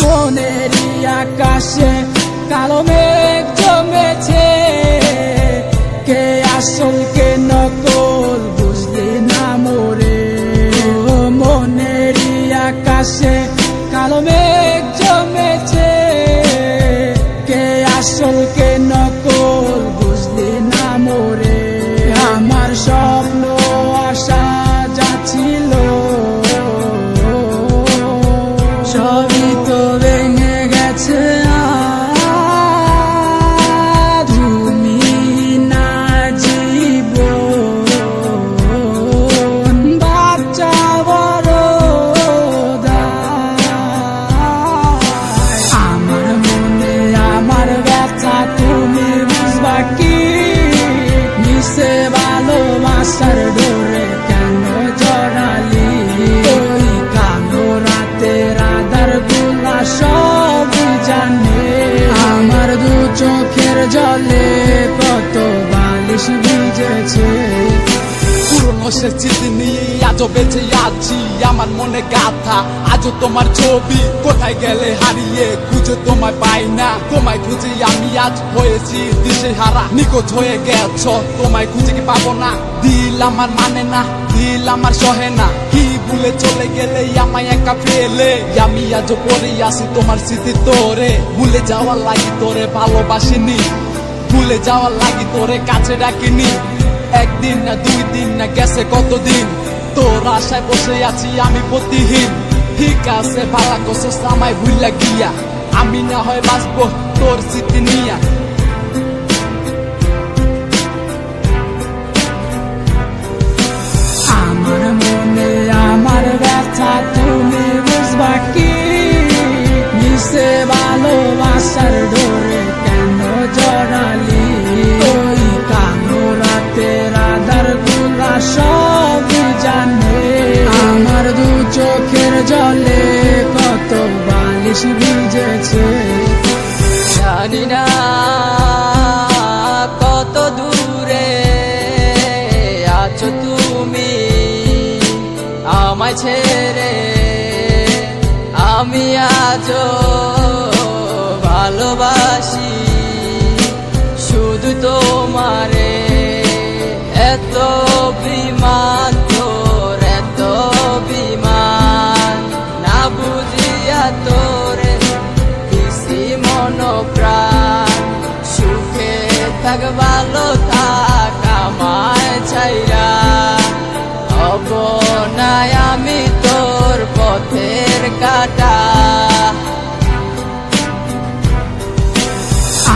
মনেরই আকাশে কালো মেঘ জমেছে, কে আসল কে নকল বুঝলি না মোরে। মনেরই আকাশে কালো মেঘ জমেছে, কে আসল কে নকল বুঝলি না মোরে। আমার স্বপ্ন আশা যা ছিল সবই তো ভেঙে গেছে। তুমি না জীবন বাচ্চা বড় আমার মনে আমার ব্যথা তুমি বুঝবা কি? নিচে ভালোবাসার ডোরে কেন জড়ালি? ওই কালো রাতের আধার গুলা সব জানে। আমার দু চোখের জলে কত বালিশ ভিজেছে। পুরনো সে স্মৃতি নিয়ে আজও বেঁচে আছি, আমার মনে গাথা আজও তোমার ছবি। কোথায় গেলে হারিয়ে খুঁজে তোমায় পাই না, তোমায় খুঁজে আমি আজ হয়েছি দিশেহারা। নিখোঁজ হয়ে গেছ, তোমায় খুঁজে কি পাবো না? দিল আমার মানে না, দিল আমার সহে না। কি ভুলে চলে গেলে আমায় একা ফেলে? আমি আজও পড়ে আসি তোমার স্মৃতি তোরে। ভুলে যাওয়ার লাগি তোরে ভালোবাসিনি, ভুলে যাওয়ার লাগি তোরে কাছে ডাকিনি। একদিন না দুই দিন না গেছে কতদিন, তোর আশায় বসে আছি আমি প্রতিহীন। ঠিক আছে ভালা কসস আমায় ভুইলা গিয়া, আমি না হয় বাঁচবো তোর স্মৃতি নিয়া। আমার মনে আমার ব্যথা তুমি বুঝবা কি? নিচে ভালোবাসার ডোরে কেন জড়ালি? ওই কালো রাতের আধার গুলা সব জানে। আমার দু চোখের জলে কত বালিশ ভিজেছে। জানি না কত দূরে আছো তুমি আমায় ছেড়ে। আমি আজও ভালোবাসি শুধু তোমারে। এত বিমান তোর, এত বিমান না বুঝিয়া তোরে দিছি মন প্রাণ। সুখে থাক ভালো থাক আমায় ছাইরা, হব না আমি তোর পথের কাটা।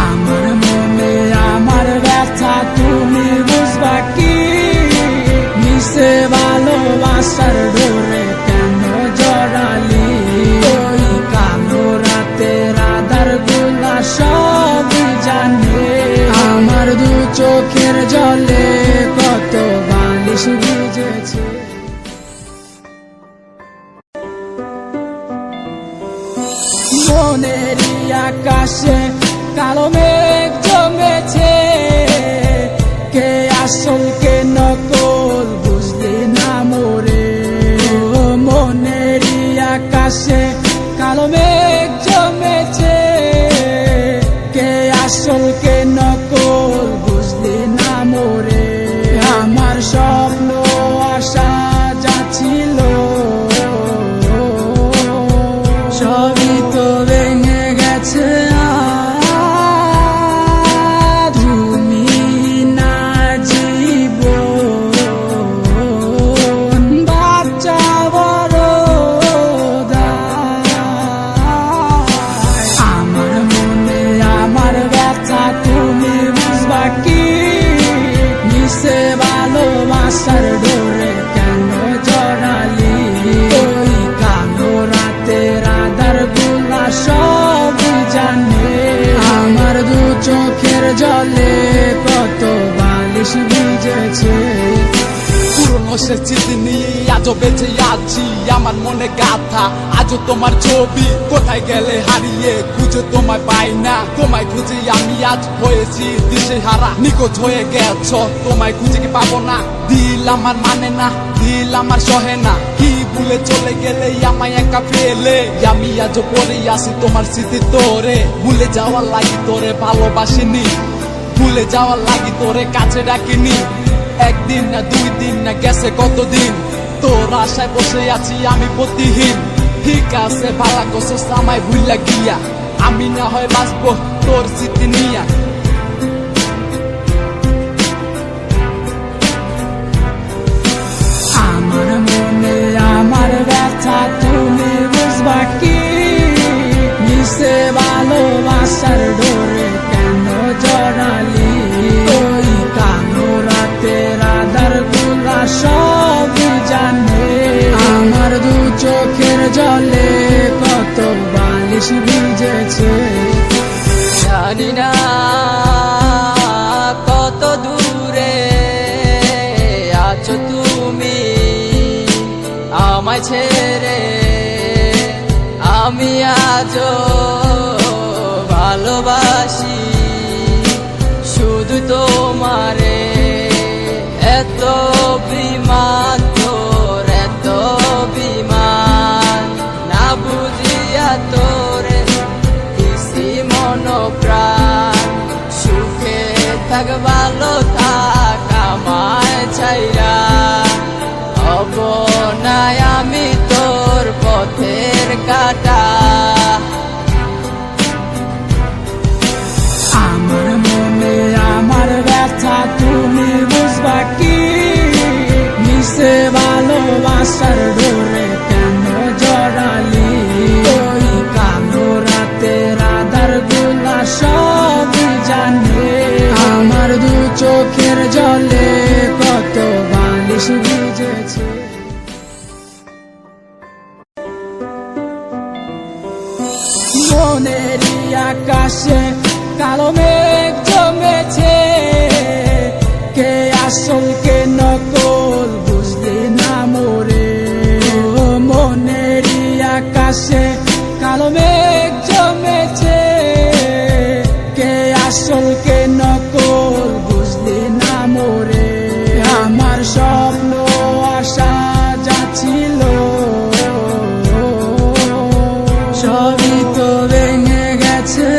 আমার মনে আমার ব্যথা তুমি বুঝবা কি? নিচে ভালোবাসার ডোরে কেন জড়ালি? ওই কালো রাতের আধার গুলা সব জানে। আমার দু চোখের জলে কত বালিশ ভিজেছে। মনেরই আকাশে কালো মেঘ জমেছে, কে আসল কে নকল বুঝলি না মোরে। মনেরই আকাশে কালো মেঘ জমেছে, কে আসল কে নকল বুঝলি না মোরে। আমার স্বপ্ন আশা যা ছিল সবই তো ভেঙে গেছে। তুমি না জীবন বাচ্চা বড় সে স্মৃতি নিয়ে আজও বেঁচে আছি, আমার মনে গাথা আজও তোমার ছবি। কোথায় গেলে হারিয়ে খুঁজে তোমায় পাই না, তোমায় খুঁজে আমি আজ হয়েছি দিশেহারা। নিখোঁজ হয়ে গেছ, তোমায় খুঁজে কি পাবো না? দিল আমার মানে না, দিল আমার সহে না, কি ভুলে চলে গেলে আমায় একা ফেলে। আমি আজও পড়ে আসি তোমার স্মৃতি তোরে, ভুলে যাওয়ার লাগি তোরে ভালোবাসিনি, ভুলে যাওয়ার লাগি তোরে কাছে ডাকিনি। একদিন না দুই দিন না গেছে কতদিন, তোর আশায় বসে আছি আমি প্রতিহীন। ঠিক আছে ভালা করছিস আমায় ভুইলা গিয়া, আমি না হয় বাঁচবো তোর স্মৃতি নিয়া। আমার মনে আমার ব্যথা তুমি বুঝবা কি? নিচে ভালোবাসার ডোরে কেন জড়ালি? ওই কালো রাতের আধার গুলা সব জানে, আমার দু চোখের জলে কত বালিশ ভিজেছে। জানি না কত দূরে আছো তুমি আমায় ছেড়ে, আমি আজও ভালোবাসি শুধু তোমারে। এত বিমান তোর, এত বিমান, না বুঝিয়া তোরে দিছি মন প্রাণ। সুখে থাক ভালো থাক আমায় ছাইরা, হব না আমি তোর পথের কাটা। আমার মনে আমার ব্যথা তুমি বুঝবা কি? নিচে ভালোবাসার ডোরে কেন জড়ালি? ওই কালো রাতের আধার গুলা সব জানে, আমার দু চোখের জলে কত বালিশ ভিজেছে। মনেরই আকাশে কালো মেঘ জমেছে, কে আসল কে নকল বুঝলি না মোরে। ও মনেরই আকাশে কালো মেঘ জমেছে, কে আসল কে নকল বুঝলি না মোরে। আমার স্বপ্ন আশা যাচ্ছিল সবই তো ভেঙে গেছে।